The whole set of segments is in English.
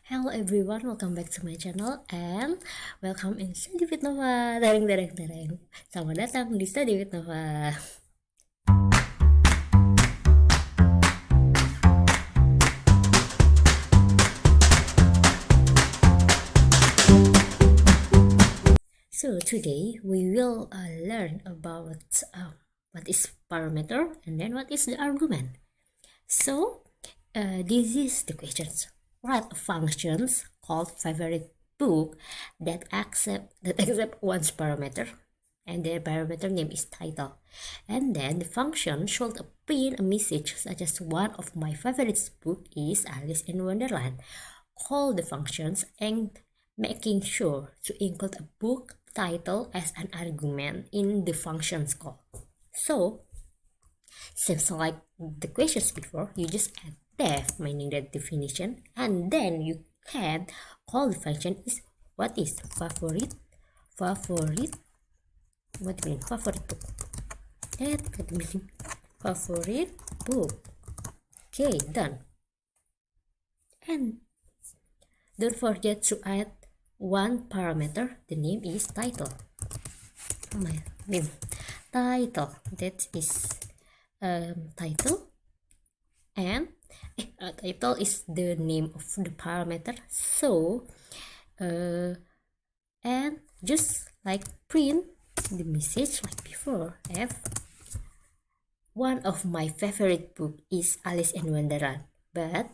Hello everyone, welcome back to my channel and welcome in Study with Nova. Dareng dareng dareng. Selamat datang di Study with Nova. So today we will learn about what is parameter and then what is the argument. So this is the questions. Write functions called favorite book that accept one's parameter, and their parameter name is title. And then the function should print a message such as one of my favorite book is Alice in Wonderland. Call the functions and making sure to include a book title as an argument in the function's call. So seems like the questions before, you just add def, meaning that definition, and then you can call the function is what is favorite, what mean favorite book, that mean favorite book. Okay, done. And don't forget to add one parameter, the name is title. My name title, that is title, and title is the name of the parameter. So and just like print the message like before, f one of my favorite book is Alice in Wonderland, but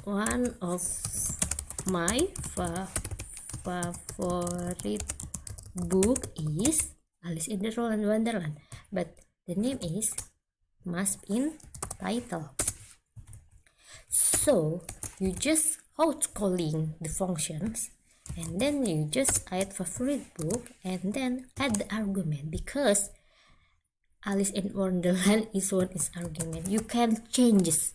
one of my favorite book is Alice in Wonderland, but the name is must in title. So you just out calling the functions, and then you just add favorite book and then add the argument, because Alice in Wonderland is one is argument. You can change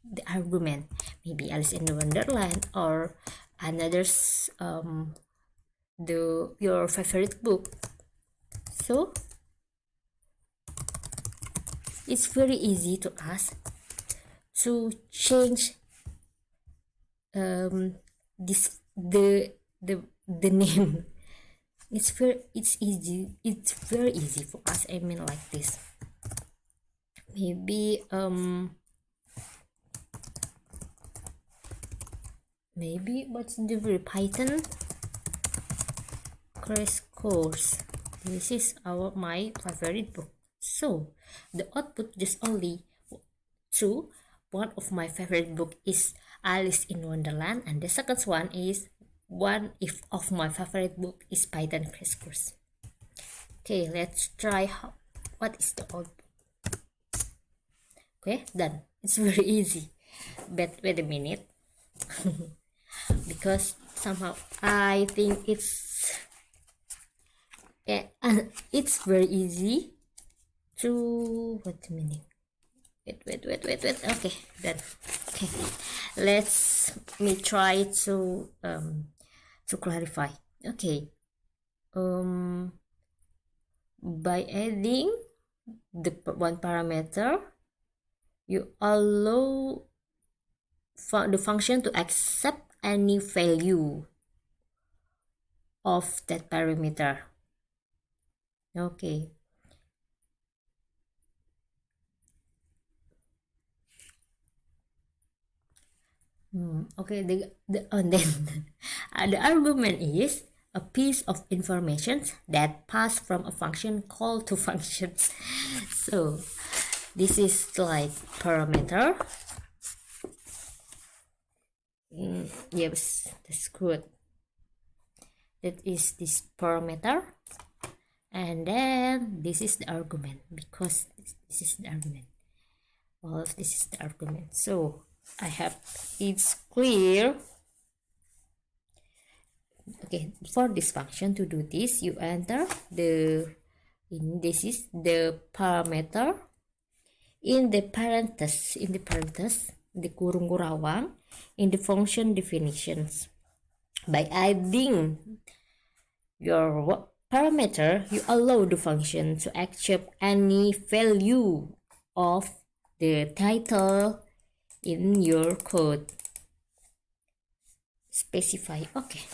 the argument, maybe Alice in Wonderland or another's your favorite book. So it's very easy to us to change this the name. It's very easy for us. I mean, like this. Maybe what's the word? Python crash course. This is my favorite book. So the output just only true. One of my favorite book is Alice in Wonderland, and the second one is one if of my favorite book is Python crash course. Okay, let's try what is the output. Okay, done. It's very easy, but wait a minute. Because somehow I think it's very easy to wait a minute. Wait. Okay, done. Okay, me try to clarify. Okay, by adding the one parameter, you allow the function to accept any value of that parameter. Okay. Okay, and then the argument is a piece of information that pass from a function called to functions. So this is like parameter. Yes, that's good. That is this parameter, and then this is the argument, because this is the argument. All of this is the argument. So I have it's clear. Okay, for this function to do this, you enter this is the parameter in the parenthesis, the kurung kurawang, in the function definitions. By adding your parameter, you allow the function to accept any value of the title in your code. Specify. Okay,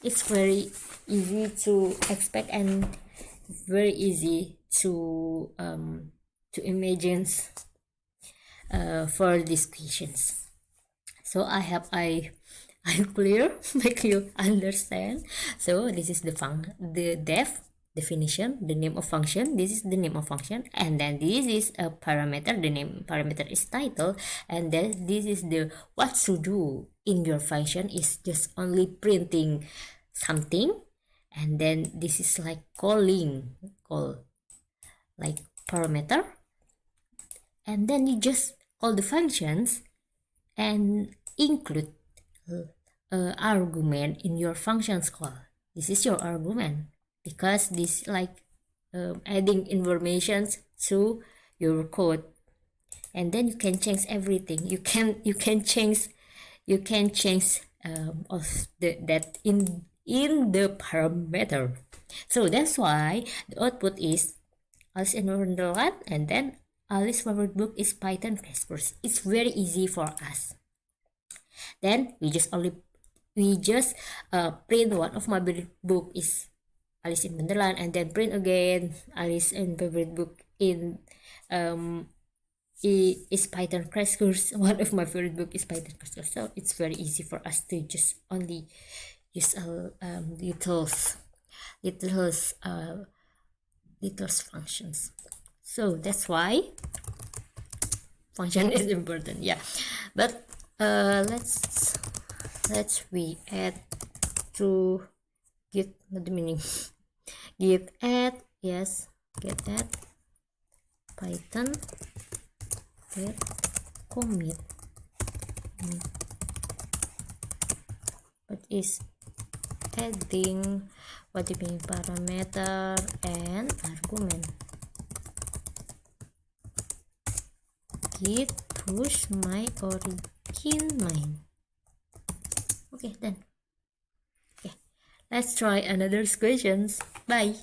it's very easy to expect and very easy to imagine for these questions. So I hope I'm clear, make you understand. So this is the definition, the name of function. This is the name of function, and then this is a parameter. The name parameter is title, and then this is the what to do in your function is just only printing something, and then this is like call like parameter, and then you just call the functions and include argument in your functions call. This is your argument because this like adding informations to your code, and then you can change everything. You can change of that in the parameter. So that's why the output is Alice in Wonderland, and then Alice's favorite book is Python Crash Course. It's very easy for us. Then we just print one of my favorite book is Alice in Wonderland, and then print again Alice in favorite book in is Python Crash Course. One of my favorite book is Python Crash Course. So it's very easy for us to just only use little functions. So that's why function is important. Yeah, but let's we add to get the meaning. Git add, yes, get add Python get commit. What is adding? What do you mean parameter and argument? Git push my origin line. Okay, then. Okay, let's try another questions. Bye.